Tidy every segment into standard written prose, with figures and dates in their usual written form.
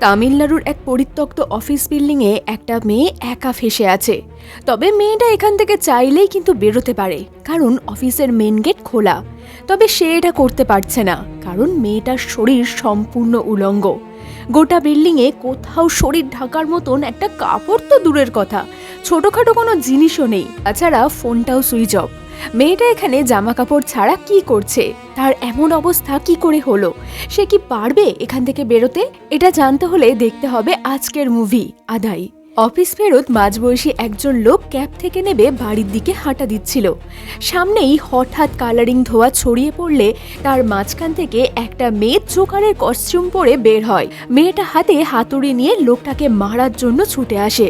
তামিলনাড়ুর এক পরিত্যক্ত অফিস বিল্ডিংয়ে একটা মেয়ে একা ফেসে আছে। তবে মেয়েটা এখান থেকে চাইলেই কিন্তু বেরোতে পারে, কারণ অফিসের মেন গেট খোলা। তবে সে এটা করতে পারছে না, কারণ মেয়েটার শরীর সম্পূর্ণ উলঙ্গ। গোটা বিল্ডিংয়ে কোথাও শরীর ঢাকার মতন একটা কাপড় তো দূরের কথা, ছোটখাটো কোনো জিনিসও নেই। তাছাড়া ফোনটাও সুইচ অফ। মেয়েটা এখানে জামা কাপড় ছাড়া কি করছে? তার এমন অবস্থা কি করে হলো? সে কি পারবে এখান থেকে বেরোতে? এটা জানতে হলে দেখতে হবে আজকের মুভি আদাই। অফিস ফেরত মাঝবয়সী একজন লোক ক্যাব থেকে নেমে বাড়ির দিকে হাঁটা দিচ্ছিল। সামনেই হঠাৎ কালারিং ধোয়া ছড়িয়ে পড়লে তার মাঝখান থেকে একটা মেয়ে জোকারের কস্টিউম পরে বের হয়। মেয়েটা হাতে হাতুড়ি নিয়ে লোকটাকে মারার জন্য ছুটে আসে।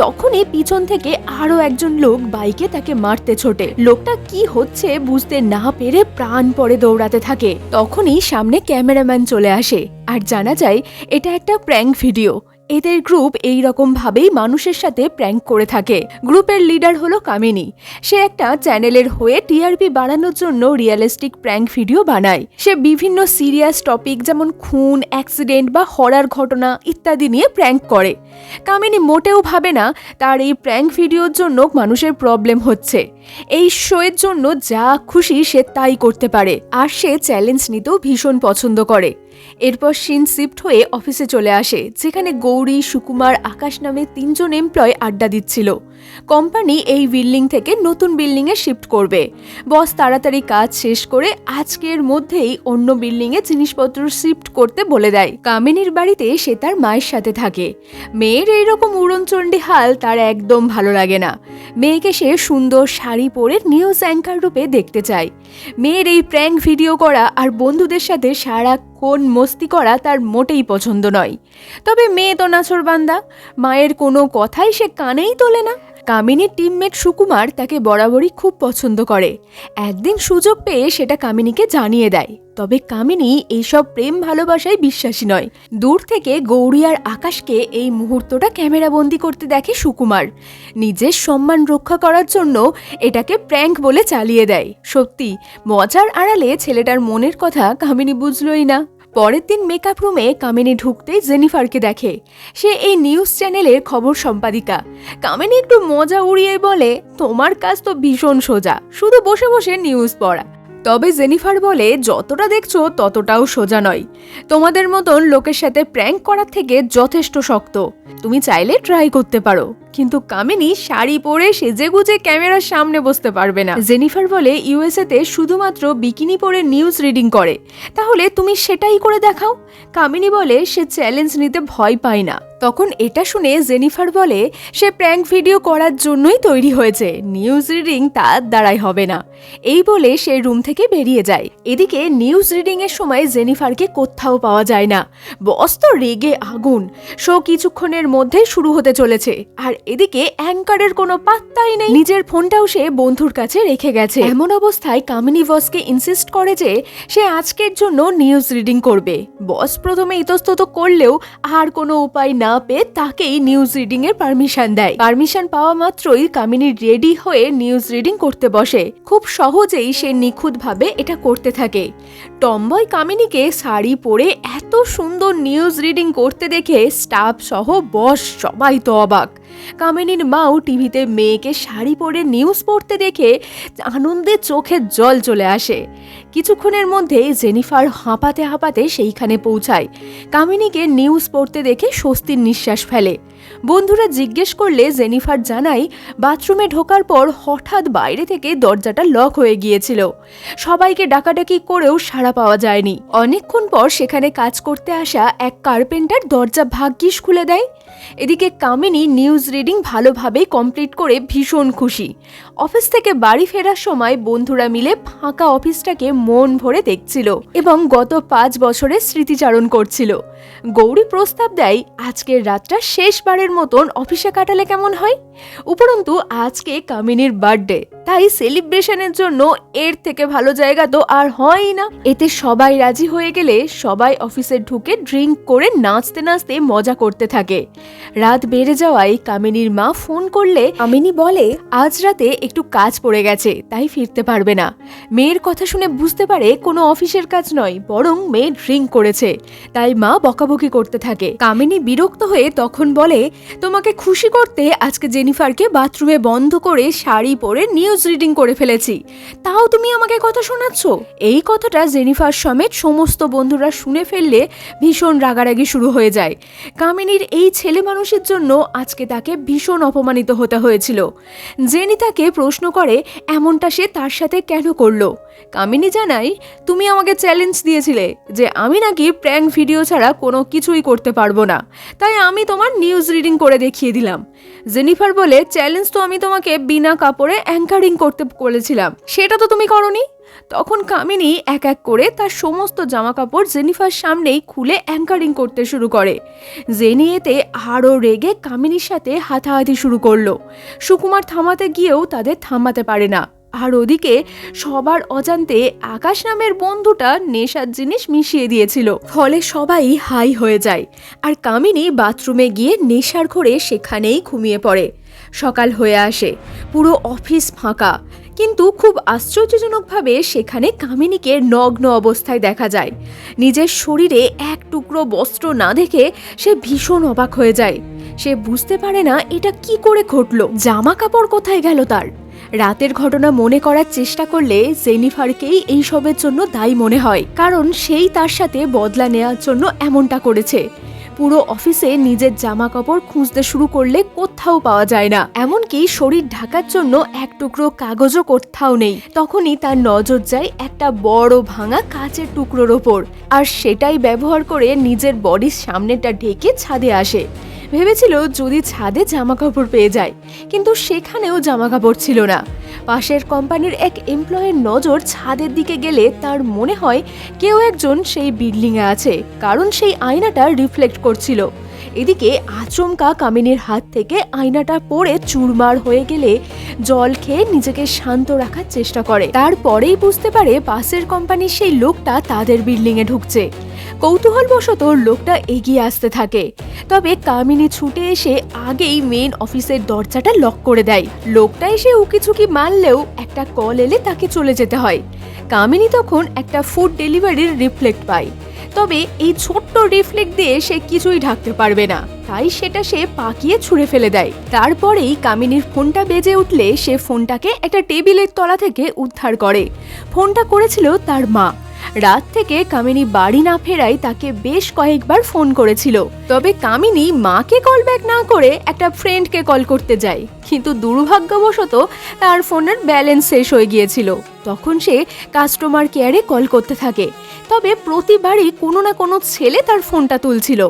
তখনই পিছন থেকে আরো একজন লোক বাইকে তাকে মারতে ছোটে। লোকটা কি হচ্ছে বুঝতে না পেরে প্রাণপণে দৌড়াতে থাকে। তখনই সামনে ক্যামেরাম্যান চলে আসে আর জানা যায় এটা একটা প্র্যাঙ্ক ভিডিও। এদের গ্রুপ এই রকম ভাবেই মানুষের সাথে প্র্যাঙ্ক করে থাকে। গ্রুপের লিডার হলো কামিনী। সে একটা চ্যানেলের হয়ে টিআরপি বাড়ানোর জন্য রিয়েলিস্টিক প্র্যাঙ্ক ভিডিও বানায়। সে বিভিন্ন সিরিয়াস টপিক যেমন খুন, অ্যাক্সিডেন্ট বা হরার ঘটনা ইত্যাদি নিয়ে প্র্যাঙ্ক করে। কামিনী মোটেও ভাবে না তার এই প্র্যাঙ্ক ভিডিওর জন্য মানুষের প্রবলেম হচ্ছে। এই শোয়ের জন্য যা খুশি সে তাই করতে পারে, আর সে চ্যালেঞ্জ নিতেও ভীষণ পছন্দ করে। এরপর সিন শিফট হয়ে অফিসে চলে আসে, যেখানে গৌরী, সুকুমার, আকাশ নামে 3 জন এমপ্লয় আড্ডা দিচ্ছিল। কোম্পানি এই বিল্ডিং থেকে নতুন বিল্ডিং এ শিফট করবে। বস তাড়াতাড়ি কাজ শেষ করে আজকের মধ্যেই অন্য বিল্ডিং এ জিনিসপত্র শিফট করতে বলে দেয়। কামিনীর বাড়িতে সে তার মায়ের সাথে থাকে। মেয়ের এইরকম উড়নচণ্ডী হাল তার একদম ভালো লাগে না। মেয়েকে সে সুন্দর শাড়ি পরে নিউজ অ্যাঙ্কার রূপে দেখতে চায়। মেয়ের এই প্র্যাঙ্ক ভিডিও করা আর বন্ধুদের সাথে সারাক্ষণ মস্তি করা তার মোটেই পছন্দ নয়। তবে মেয়ে তো নাছোড়বান্দা, মায়ের কোনো কথাই সে কানেই তোলে না। কামিনীর টিমমেট সুকুমার তাকে বরাবরই খুব পছন্দ করে। একদিন সুযোগ পেয়ে সেটা কামিনীকে জানিয়ে দেয়। তবে কামিনী এইসব প্রেম ভালোবাসায় বিশ্বাসী নয়। দূর থেকে গৌরী আর আকাশকে এই মুহূর্তটা ক্যামেরাবন্দি করতে দেখে সুকুমার। নিজের সম্মান রক্ষা করার জন্য এটাকে প্র্যাঙ্ক বলে চালিয়ে দেয়। সত্যি মজার আড়ালে ছেলেটার মনের কথা কামিনী বুঝলই না। পরের দিন মেকআপ রুমে কামিনী ঢুকতেই জেনিফারকে দেখে। সে এই নিউজ চ্যানেলের খবর সম্পাদিকা। কামিনী একটু মজা উড়িয়ে বলে, তোমার কাজ তো ভীষণ সোজা, শুধু বসে বসে নিউজ পড়া। তবে জেনিফার বলে, যতটা দেখছো ততটাও সোজা নয়। তোমাদের মতন লোকের সাথে প্র্যাঙ্ক করার থেকে যথেষ্ট শক্ত। তুমি চাইলে ট্রাই করতে পারো, কিন্তু কামিনী শাড়ি পরে সেজেগুজে ক্যামেরার সামনে বসতে পারবে না। জেনিফার বলে, ইউএসএ তে শুধুমাত্র বিকিনি পরে নিউজ রিডিং করে, তাহলে তুমি সেটাই করে দেখাও। কামিনী বলে সে চ্যালেঞ্জ নিতে ভয় পায় না। তখন এটা শুনে জেনিফার বলে, সে প্র্যাঙ্ক ভিডিও করার জন্যই তৈরি হয়েছে, নিউজ রিডিং তার দ্বারাই হবে না। এই বলে সে রুম থেকে বেরিয়ে যায়। এদিকে নিউজ রিডিং এর সময় জেনিফারকে কোথাও পাওয়া যায় না। বস তো রেগে আগুন। শো কিছুক্ষণের মধ্যেই শুরু হতে চলেছে, আর এদিকে অ্যাঙ্কারের কোনো পাত্তাই নেই। নিজের ফোনটাও সে বন্ধুর কাছে রেখে গেছে। এমন অবস্থায় কামিনী বসকে ইনসিস্ট করে যে সে আজকের জন্য নিউজ রিডিং করবে। বস প্রথমে ইতস্তত করলেও আর কোনো উপায় না পেয়ে তাকেই নিউজ রিডিং এর পারমিশন দেয়। পারমিশন পাওয়া মাত্রই কামিনী রেডি হয়ে নিউজ রিডিং করতে বসে। খুব সহজেই সে নিখুঁতভাবে এটা করতে থাকে। টমবয় কামিনীকে শাড়ি পরে এত সুন্দর নিউজ রিডিং করতে দেখে স্টাফ সহ বস সবাই তো অবাক। কামিনীর মাও টিভিতে মেয়েকে শাড়ি পরে নিউজ পড়তে দেখে আনন্দে চোখে জল চলে আসে। কিছুক্ষণের মধ্যে জেনিফার হাঁপাতে হাঁপাতে সেইখানে পৌঁছায়। কামিনীকে নিউজ পড়তে দেখে স্বস্তির নিঃশ্বাস ফেলে। বন্ধুরা জিজ্ঞেস করলে জেনিফার জানায়, বাথরুমে ঢোকার পর হঠাৎ বাইরে থেকে দরজাটা লক হয়ে গিয়েছিল। সবাইকে ডাকাডাকি করেও সাড়া পাওয়া যায়নি। অনেকক্ষণ পর সেখানে কাজ করতে আসা এক কার্পেন্টার দরজা ভাগ্যিস খুলে দেয়। এদিকে কামিনী নিউজ রিডিং ভালোভাবেই কমপ্লিট করে ভীষণ খুশি। অফিস থেকে বাড়ি ফেরার সময় বন্ধুরা মিলে ফাঁকা অফিসটাকে মন ভরে দেখছিল এবং গত 5 বছরের স্মৃতিচারণ করছিল। গৌরী প্রস্তাব দেয়, আজকের রাতটা শেষবারের মতন অফিসে কাটালে কেমন হয়? উপরন্তু আজকে কামিনীর বার্থডে, তাই সেলিব্রেশনের জন্য এর থেকে ভালো জায়গা তো আর হয়ই না। এতে সবাই রাজি হয়ে গেলে সবাই অফিসে ঢুকে ড্রিঙ্ক করে নাচতে নাচতে মজা করতে থাকে। রাত বেড়ে যাওয়ায় কামিনীর মা ফোন করলে কামিনী বলে, আজ রাতে একটু কাজ পড়ে গেছে, তাই ফিরতে পারবে না। মেয়ের কথা শুনে বুঝতে পারে কোনো অফিসের কাজ নয়, বরং মেয়ে ড্রিঙ্ক করেছে, তাই মা বকাবকি করতে থাকে। কামিনী বিরক্ত হয়ে তখন বলে, তোমাকে খুশি করতে আজকে জেনিফারকে বাথরুমে বন্ধ করে শাড়ি পরে নিউজ রিডিং করে ফেলেছি, তাও তুমি আমাকে কথা শোনাচ্ছ। এই কথাটা জেনিফার সমেত সমস্ত বন্ধুরা শুনে ফেললে ভীষণ রাগারাগি শুরু হয়ে যায়। কামিনীর এই ছেলে মানুষের জন্য আজকে তাকে ভীষণ অপমানিত হতে হয়েছিল। জেনি তাকে প্রশ্ন করে এমনটা সে তার সাথে কেন করলো। কামিনী জানায়, তুমি আমাকে চ্যালেঞ্জ দিয়েছিলে যে আমি নাকি প্র্যাঙ্ক ভিডিও ছাড়া কোনো কিছুই করতে পারবো না, তাই আমি তোমার নিউজ রিডিং করে দেখিয়ে দিলাম। জেনিফার বলে, চ্যালেঞ্জ তো আমি তোমাকে বিনা কাপড়ে অ্যাঙ্কারিং করতে বলেছিলাম, সেটা তো তুমি করোনি। তখন কামিনী এক এক করে তার সমস্ত জামা কাপড় জেনিফার সামনেই খুলে অ্যাঙ্কারিং করতে শুরু করে। জেনি এতে আরও রেগে কামিনীর সাথে হাতাহাতি শুরু করলো। সুকুমার থামাতে গিয়েও তাদের থামাতে পারে না। আর ওদিকে সবার অজান্তে আকাশ নামের বন্ধুটা নেশার জিনিস মিশিয়ে দিয়েছিল, ফলে সবাই হাই হয়ে যায়। আর কামিনী বাথরুমে গিয়ে নেশার ঘরে সেখানেই ঘুমিয়ে পড়ে। সকাল হয়ে আসে, পুরো অফিস ফাঁকা, কিন্তু খুব আশ্চর্যজনকভাবে সেখানে কামিনীকে নগ্ন অবস্থায় দেখা যায়। নিজের শরীরে এক টুকরো বস্ত্র না দেখে সে ভীষণ অবাক হয়ে যায়। সে বুঝতে পারে না এটা কি করে ঘটলো, জামা কাপড় কোথায় গেল তার। রাতের ঘটনা মনে করার চেষ্টা করলে জেনিফারকেই এইসবের জন্য দায়ী মনে হয়, কারণ সেই তার সাথে বদলা নেওয়ার জন্য এমনটা করেছে। পুরো অফিসে নিজের জামা কাপড় খুঁজতে শুরু করলে কোথাও পাওয়া যায় না, এমনকি শরীর ঢাকার জন্য এক টুকরো কাগজও কোথাও নেই। তখনই তার নজর যায় একটা বড় ভাঙা কাচের টুকরোর ওপর, আর সেটাই ব্যবহার করে নিজের বডির সামনেটা ঢেকে ছাদে আসে। ভেবেছিল যদি ছাদে জামা কাপড় পেয়ে যায়, কিন্তু সেখানেও জামা কাপড় ছিল না। পাশের কোম্পানির এক এমপ্লয়ের নজর ছাদের দিকে গেলে তার মনে হয় কেউ একজন সেই বিল্ডিংয়ে আছে, কারণ সেই আয়নাটা রিফ্লেক্ট করছিল। এদিকে আচমকা কামিনীর হাত থেকে আয়নাটা পড়ে চুরমার হয়ে গেলে জল খেয়ে নিজেকে শান্ত রাখার চেষ্টা করে। তারপরেই বুঝতে পারে পাশের কোম্পানির সেই লোকটা তাদের বিল্ডিংয়ে ঢুকছে। কৌতূহলবশত লোকটা এগিয়ে আসতে থাকে, তবে কামিনী ছুটে এসে আগেই মেন অফিসের দরজাটা লক করে দেয়। লোকটা এসে উকিঝুঁকি মারলেও একটা কল এলে তাকে চলে যেতে হয়। কামিনী তখন একটা ফুড ডেলিভারির রিফ্লেক্ট পায়, তবে এই ছোট্ট রিফ্লেক্ট দিয়ে সে কিছুই ঢাকতে পারবে না, তাই সেটা সে পাকিয়ে ছুঁড়ে ফেলে দেয়। তারপরেই কামিনীর ফোনটা বেজে উঠলে সে ফোনটাকে একটা টেবিলের তলা থেকে উদ্ধার করে। ফোনটা করেছিল তার মা। রাত থেকে কামিনী বাড়ি না ফেরায় তাকে বেশ কয়েকবার ফোন করেছিল, তবে কামিনী মাকে কল ব্যাক না করে একটা ফ্রেন্ডকে কল করতে যায়, কিন্তু দুর্ভাগ্যবশত তার ফোনের ব্যালেন্স শেষ হয়ে গিয়েছিল। তখন সে কাস্টমার কেয়ারে কল করতে থাকে, তবে প্রতিবারই কোনো না কোনো ছেলে তার ফোনটা তুলছিল।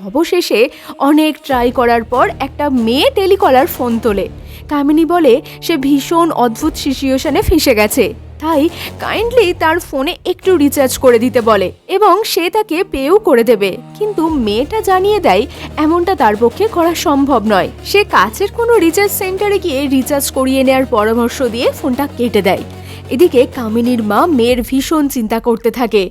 অবশেষে অনেক ট্রাই করার পর একটা মেয়ে টেলিকলার ফোন তোলে। কামিনী বলে সে ভীষণ অদ্ভুত সিচুয়েশনে ফেঁসে গেছে, তাই কাইন্ডলি তার ফোনে একটু রিচার্জ করে দিতে বলে এবং সে তাকে পেও করে দেবে। কিন্তু মেয়েটা জানিয়ে দেয় এমনটা তার পক্ষে করা সম্ভব নয়। সে কাছের কোনো রিচার্জ সেন্টারে গিয়ে রিচার্জ করিয়ে নেওয়ার পরামর্শ দিয়ে ফোনটা কেটে দেয়। এদিকে কামিনীর মা মেয়ের ভীষণ চিন্তা করতে থাকে।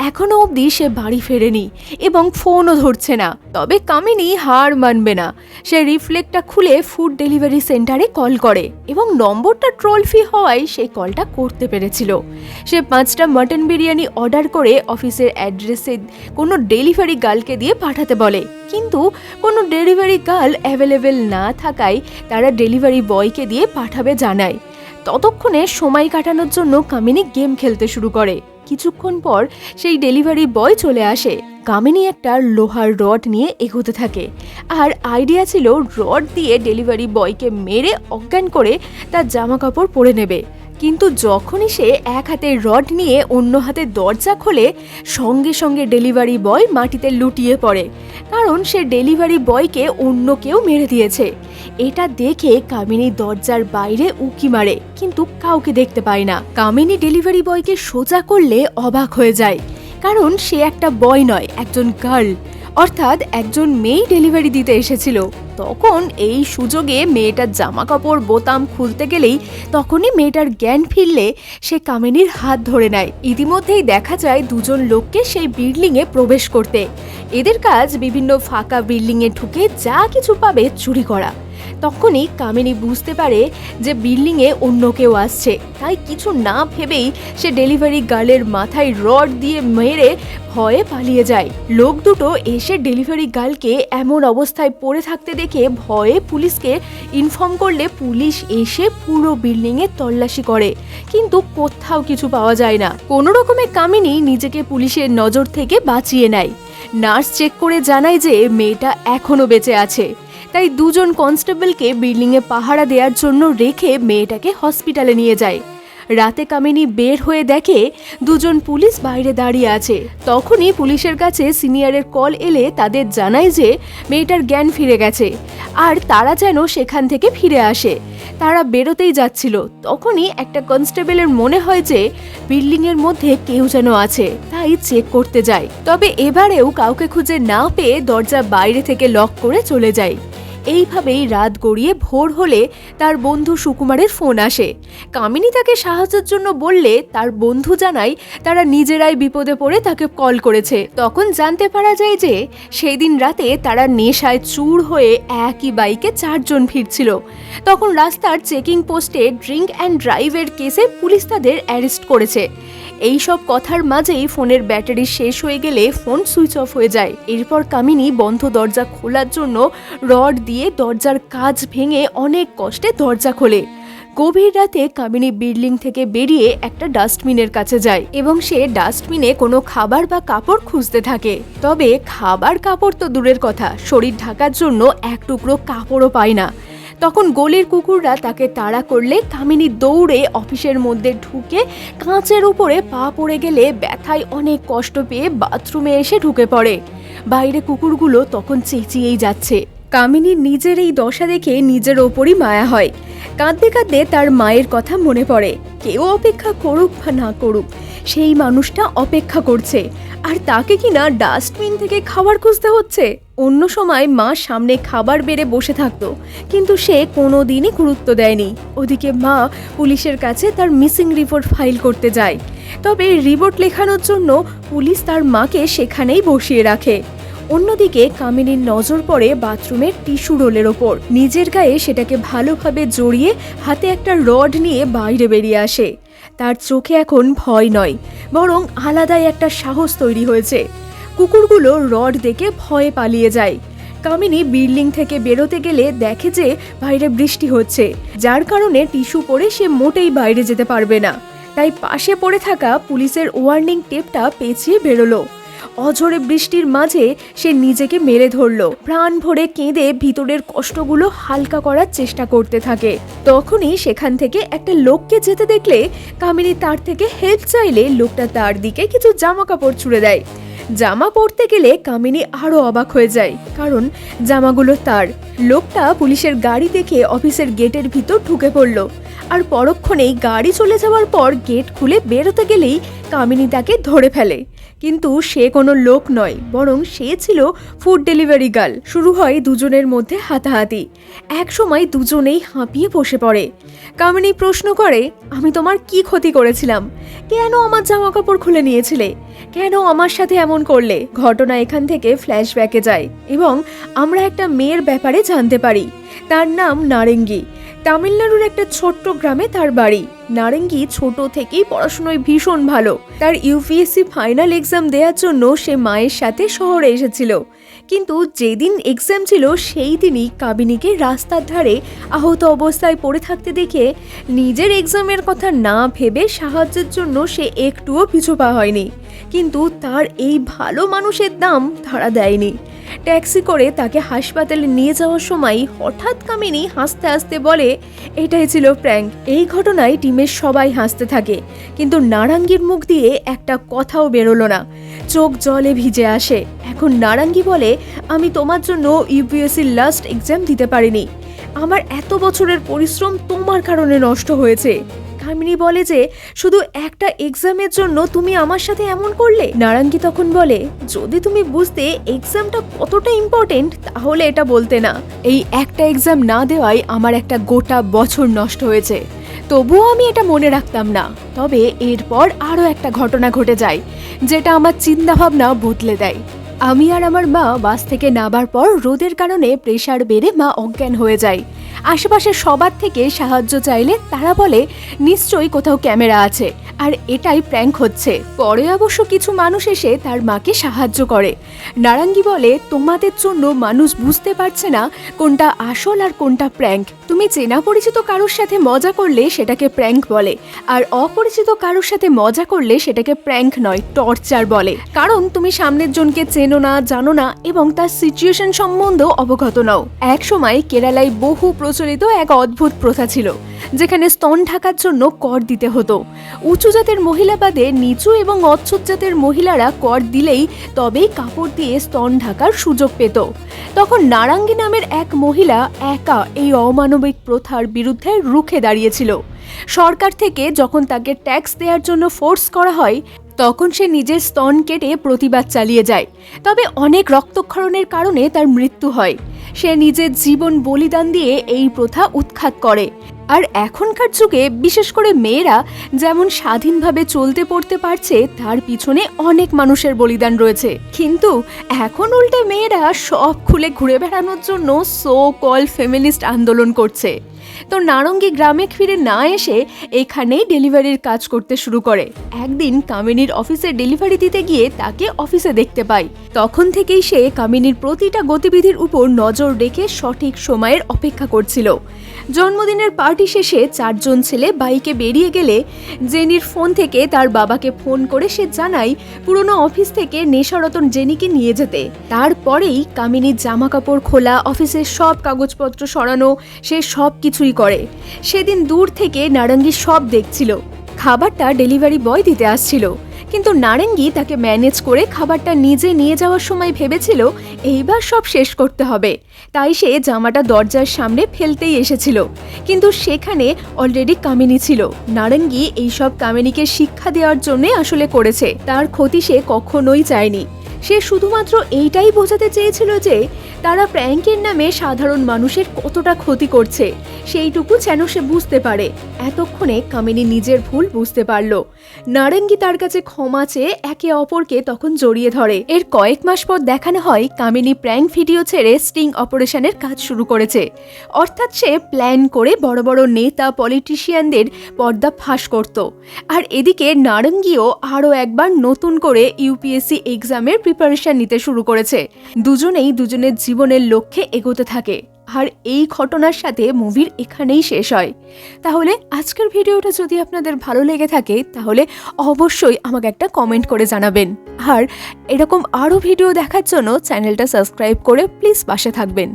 এখনো অবধি সে বাড়ি ফেরেনি এবং ফোনও ধরছে না, তবে কামিনী হার মানবে না। সে রিফ্লেক্টটা খুলে ফুড ডেলিভারি সেন্টারে কল করে এবং নম্বরটা ট্রোল ফ্রি হওয়ায় সেই কলটা করতে পেরেছিল। সে 5টা মাটন বিরিয়ানি অর্ডার করে অফিসের অ্যাড্রেসে কোনো ডেলিভারি গার্লকে দিয়ে পাঠাতে বলে, কিন্তু কোনো ডেলিভারি গার্ল অ্যাভেলেবেল না থাকায় তারা ডেলিভারি বয়কে দিয়ে পাঠাবে জানায়। ততক্ষণে সময় কাটানোর জন্য কামিনী গেম খেলতে শুরু করে। কিছুক্ষণ পর সেই ডেলিভারি বয় চলে আসে। কামিনী একটা লোহার রড নিয়ে এগোতে থাকে, আর আইডিয়া ছিল রড দিয়ে ডেলিভারি বয়কে মেরে অজ্ঞান করে তার জামা কাপড় পরে নেবে। কিন্তু যখনই সে এক হাতে রড নিয়ে অন্য হাতে দরজা খোলে, সঙ্গে সঙ্গে ডেলিভারি বয় মাটিতে লুটিয়ে পড়ে, কারণ সে ডেলিভারি বয়কে অন্য কেউ মেরে দিয়েছে। এটা দেখে কামিনী দরজার বাইরে উকি মারে, কিন্তু কাউকে দেখতে পায় না। কামিনী ডেলিভারি বয়কে সোজা করলে অবাক হয়ে যায়, কারণ সে একটা বয় নয়, একজন গার্ল, অর্থাৎ একজন মেয়ে ডেলিভারি দিতে এসেছিল। তখন এই সুযোগে মেয়েটার জামা কাপড় বোতাম খুলতে গেলেই তখনই মেয়েটার জ্ঞান ফিরলে সে কামিনীর হাত ধরে নেয়। ইতিমধ্যেই দেখা যায় দুজন লোককে সেই বিল্ডিংয়ে প্রবেশ করতে। এদের কাজ বিভিন্ন ফাঁকা বিল্ডিংয়ে ঢুকে যা কিছু পাবে চুরি করা। তখনই কামিনী বুঝতে পারে যে বিল্ডিংয়ে অন্য কেউ আসছে, তাই কিছু না ভেবেই সে ডেলিভারি গার্লের মাথায় রড দিয়ে মেরে ভয়ে পালিয়ে যায়। লোক দুটো এসে ডেলিভারি গার্লকে এমন অবস্থায় পড়ে থাকতে দেখে ভয়ে পুলিশকে ইনফর্ম করলে পুলিশ এসে পুরো বিল্ডিংয়ে তল্লাশি করে, কিন্তু কোথাও কিছু পাওয়া যায় না। কোনো রকমে কামিনী নিজেকে পুলিশের নজর থেকে বাঁচিয়ে নেয়। নার্স চেক করে জানায় যে মেয়েটা এখনো বেঁচে আছে, তাই দুজন কনস্টেবলকে বিল্ডিংয়ে পাহারা দেওয়ার জন্য রেখে মেয়েটাকে হসপিটালে নিয়ে যায়। রাতে কামিনী বের হয়ে দেখে দুজন পুলিশ বাইরে দাঁড়িয়ে আছে। তখনই পুলিশের কাছে সিনিয়রের কল এলে তাদের জানায় যে মেয়েটার জ্ঞান ফিরে গেছে আর তারা যেন সেখান থেকে ফিরে আসে। তারা বেরোতেই যাচ্ছিল, তখনই একটা কনস্টেবলের মনে হয় যে বিল্ডিংয়ের মধ্যে কেউ যেন আছে, তাই চেক করতে যায়। তবে এবারেও কাউকে খুঁজে না পেয়ে দরজা বাইরে থেকে লক করে চলে যায়। এইভাবেই রাত গড়িয়ে ভোর হলে তার বন্ধু সুকুমারের ফোন আসে। কামিনী তাকে সাহায্যের জন্য বললে তার বন্ধু জানায় তারা নিজেরাই বিপদে পড়ে তাকে কল করেছে। তখন জানতে পারা যায় যে সেই দিন রাতে তারা নেশায় চুর হয়ে একই বাইকে 4 জন ফিরছিল। তখন রাস্তার চেকিং পোস্টে ড্রিঙ্ক অ্যান্ড ড্রাইভের কেসে পুলিশ তাদের অ্যারেস্ট করেছে। এই সব কথার মাঝেই ফোনের ব্যাটারি শেষ হয়ে গেলে ফোন সুইচ অফ হয়ে যায়। এরপর কামিনী বন্ধ দরজা খোলার জন্য রড দিয়ে দরজার কাঁচ ভেঙে অনেক কষ্টে দরজা খোলে। গভীর রাতে কামিনী বিল্ডিং থেকে বেরিয়ে একটা ডাস্টবিনের কাছে যায় এবং সে ডাস্টবিনে কোনো খাবার বা কাপড় খুঁজতে থাকে। তবে খাবার কাপড় তো দূরের কথা, শরীর ঢাকার জন্য এক টুকরো কাপড়ও পায় না। তখন গলির কুকুররা তাকে তাড়া করলে কামিনী দৌড়ে অফিসের মধ্যে ঢুকে কাঁচের উপরে পা পড়ে গেলে ব্যথায় অনেক কষ্ট পেয়ে বাথরুমে এসে ঢুকে পড়ে। বাইরে কুকুরগুলো তখন চেঁচিয়েই যাচ্ছে। কামিনীর নিজের এই দশা দেখে নিজের ওপরই মায়া হয়। কাঁদতে কাঁদতে তার মায়ের কথা মনে পড়ে। কেউ অপেক্ষা করুক বা না করুক, সেই মানুষটা অপেক্ষা করছে, আর তাকে কিনা ডাস্টবিন থেকে খাবার খুঁজতে হচ্ছে। অন্য সময় মা সামনে খাবার বেড়ে বসে থাকতো, কিন্তু সে কোনোদিনই গুরুত্ব দেয়নি। ওদিকে মা পুলিশের কাছে তার মিসিং রিপোর্ট ফাইল করতে যায়। তবে রিপোর্ট লেখানোর জন্য পুলিশ তার মাকে সেখানেই বসিয়ে রাখে। অন্যদিকে কামিনীর নজর পড়ে বাথরুমের টিস্যু রোলের ওপর। নিজের গায়ে সেটাকে ভালোভাবে জড়িয়ে হাতে একটা রড নিয়ে বাইরে বেরিয়ে আসে। তার চোখে এখন ভয় নয়, বরং আলাদাই একটা সাহস তৈরি হয়েছে। কুকুরগুলো রড দেখে ভয়ে পালিয়ে যায়। কামিনী বিল্ডিং থেকে বেরোতে গেলে দেখে যে বাইরে বৃষ্টি হচ্ছে, যার কারণে টিস্যু পরে সে মোটেই বাইরে যেতে পারবে না। তাই পাশে পড়ে থাকা পুলিশের ওয়ার্নিং টেপটা পেঁচিয়ে বেরোলো। অঝোরে বৃষ্টির মাঝে সে নিজেকে মেলে ধরল, প্রাণ ভরে কেঁদে ভিতরের কষ্টগুলো হালকা করার চেষ্টা করতে থাকে। তখনই সেখান থেকে একটা লোককে যেতে দেখলে কামিনী তার থেকে হেল্প চাইলে লোকটা তার দিকে কিছু জামা কাপড় ছুঁড়ে দেয়। জামা পরতে গেলে কামিনী আরো অবাক হয়ে যায়, কারণ জামাগুলো তার। লোকটা পুলিশের গাড়ি দেখে অফিসের গেটের ভিতর ঢুকে পড়ল, আর পরক্ষণেই গাড়ি চলে যাওয়ার পর গেট খুলে বেরোতে গেলেই কামিনী তাকে ধরে ফেলে। কিন্তু সে কোনো লোক নয়, বরং সে ছিল ফুড ডেলিভারি গার্ল। শুরু হয় দুজনের মধ্যে হাতাহাতি। এক সময় দুজনেই হাঁপিয়ে বসে পড়ে। কামিনী প্রশ্ন করে, আমি তোমার কি ক্ষতি করেছিলাম? কেন আমার জামা কাপড় খুলে নিয়েছিলে? কেন আমার সাথে এমন করলে? ঘটনা এখান থেকে ফ্ল্যাশব্যাকে যায় এবং আমরা একটা মেয়ের ব্যাপারে জানতে পারি। তার নাম নারেঙ্গী। তামিলনাড়ুর একটা ছোট্ট গ্রামে তার বাড়ি। নারেঙ্গী ছোট থেকেই পড়াশোনায় ভীষণ ভালো। তার ইউপিএসসি ফাইনাল এক্সাম দেওয়ার জন্য সে মায়ের সাথে শহরে এসেছিল। কিন্তু যেদিন এক্সাম ছিল সেই দিনই কামিনীকে রাস্তার ধারে আহত অবস্থায় পড়ে থাকতে দেখে নিজের এক্সামের কথা না ভেবে সাহায্যের জন্য সে একটুও পিছু পা হয়নি। কিন্তু তার এই ভালো মানুষের দাম ধরা দেয়নি। ট্যাক্সি করে তাকে হাসপাতালে নিয়ে যাওয়ার সময় হঠাৎ কামিনী হাসতে হাসতে বলে, এটাই ছিল প্র্যাঙ্ক। এই ঘটনায় টিমের সবাই হাসতে থাকে, কিন্তু নারাঙ্গীর মুখ দিয়ে একটা কথাও বেরোলো না। চোখ জলে ভিজে আসে। এখন নারাঙ্গী বলে, আমি তোমার জন্য ইউপিএসসির লাস্ট এক্সাম দিতে পারিনি। আমার এত বছরের পরিশ্রম তোমার কারণে নষ্ট হয়েছে। কামিনী বলে যে শুধু একটা এক্সামের জন্য তুমি আমার সাথে এমন করলে। নারাঙ্গী তখন বলে, যদি তুমি বুঝতে এক্সামটা কতটা ইম্পর্টেন্ট তাহলে এটা বলতে না। এই একটা এক্সাম না দেওয়াই আমার একটা গোটা বছর নষ্ট হয়েছে, তবুও আমি এটা মনে রাখতাম না। তবে এরপর আরও একটা ঘটনা ঘটে যায় যেটা আমার চিন্তাভাবনা বদলে দেয়। আমি আর আমার মা বাস থেকে নামার পর রোদের কারণে প্রেসার বেড়ে মা অজ্ঞান হয়ে যায়। আশেপাশে সবার থেকে সাহায্য চাইলে তারা বলে নিশ্চয়ই কোথাও ক্যামেরা আছে আর এটাই প্র্যাঙ্ক হচ্ছে। পরে অবশ্য কিছু মানুষ এসে তার মাকে সাহায্য করে। নারাঙ্গী বলে তোমাদের জন্য মানুষ বুঝতে পারছে না কোনটা আসল আর কোনটা প্র্যাঙ্ক। তুমি চেনা পরিচিত কারোর সাথে মজা করলে সেটাকে প্র্যাঙ্ক বলে, আর অপরিচিত কারোর সাথে মজা করলে সেটাকে প্র্যাঙ্ক নয় টর্চার বলে। কারণ তুমি সামনের জনকে চেনো না, জানো না এবং তার সিচুয়েশন সম্বন্ধেও অবগত নও। এক সময় কেরালায় বহু প্রচলিত এক অদ্ভুত প্রথা ছিল যেখানে স্তন ঢাকার জন্য কর দিতে হতো। উঁচু জাতের মহিলা বাদে নিচু এবং অচ্ছুত জাতের মহিলারা কর দিলেই তবেই কাপড় দিয়ে স্তন ঢাকার সুযোগ পেত। তখন নারাঙ্গী নামের এক মহিলা একা এই অমানবিক প্রথার বিরুদ্ধে রুখে দাঁড়িয়েছিল। সরকার থেকে যখন তাকে ট্যাক্স দেওয়ার জন্য ফোর্স করা হয় তখন সে নিজের স্তন কেটে প্রতিবাদ চালিয়ে যায়। তবে অনেক রক্তক্ষরণের কারণে তার মৃত্যু হয়। সে নিজের জীবন বলিদান দিয়ে এই প্রথা উৎখাত করে। আর এখনকার যুগে বিশেষ করে মেয়েরা যেমন স্বাধীনভাবে চলতে পড়তে পারছে তার পিছনে অনেক মানুষের বলিদান রয়েছে। কিন্তু এখন উল্টে মেয়েরা সব খুলে ঘুরে বেড়ানোর জন্য সো কল ফেমিনিস্ট আন্দোলন করছে। তো নারঙ্গী গ্রামে ফিরে না এসে এখানেই ডেলিভারির কাজ করতে শুরু করে। একদিন কামিনীর অফিসে ডেলিভারি দিতে গিয়ে তাকে অফিসে দেখতে পায়। তখন থেকেই সে কামিনীর প্রতিটা গতিবিধির উপর নজর রেখে সঠিক সময়ের অপেক্ষা করছিল। জন্মদিনের পার্টি শেষে 4 জন ছেলে বাইকে বেরিয়ে গেলে জেনির ফোন থেকে তার বাবাকে ফোন করে সে জানায় পুরনো অফিস থেকে নেশারতন জেনিকে নিয়ে যেতে। তারপরেই কামিনীর জামা কাপড় খোলা, অফিসের সব কাগজপত্র সরানো, সে সব কিছুই করে। সেদিন দূর থেকে নারঙ্গী সব দেখছিল। খাবারটা ডেলিভারি বয় দিতে আসছিল, কিন্তু নারঙ্গী তাকে ম্যানেজ করে খাবারটা নিজে নিয়ে যাওয়ার সময় ভেবেছিল এইবার সব শেষ করতে হবে। তাই সে জামাটা দরজার সামনে ফেলতেই এসেছিল, কিন্তু সেখানে অলরেডি কামিনী ছিল। নারঙ্গী এইসব কামিনীকে শিক্ষা দেওয়ার জন্য আসলে করেছে, তার ক্ষতি সে কখনোই চায়নি। সে শুধুমাত্র এইটাই বোঝাতে চেয়েছিল যে তারা প্র্যাঙ্কের নামে সাধারণ মানুষের কতটা ক্ষতি করছে, সেইটুকু যেন সে বুঝতে পারে। এতক্ষণে কামিনী নিজের ভুল বুঝতে পারল। নারঙ্গী তার কাছে ক্ষমা চেয়ে একে অপরকে তখন জড়িয়ে ধরে। এর কয়েক মাস পর দেখানো হয় কামিনী প্র্যাঙ্ক ভিডিও ছেড়ে স্টিং অপারেশনের কাজ শুরু করেছে। অর্থাৎ সে প্ল্যান করে বড় বড় নেতা পলিটিশিয়ানদের পর্দা ফাঁস করত। আর এদিকে নারঙ্গীও আরও একবার নতুন করে ইউপিএসসি এক্সামের প্রিপারেশন নিতে শুরু করেছে। দুজনেই দুজনের জীবনের লক্ষ্যে এগোতে থাকে। আর এই ঘটনার সাথে মুভির এখানেই শেষ হয়। তাহলে আজকের ভিডিওটা যদি আপনাদের ভালো লেগে থাকে তাহলে অবশ্যই আমাকে একটা কমেন্ট করে জানাবেন। আর এরকম আরও ভিডিও দেখার জন্য চ্যানেলটা সাবস্ক্রাইব করে প্লিজ পাশে থাকবেন।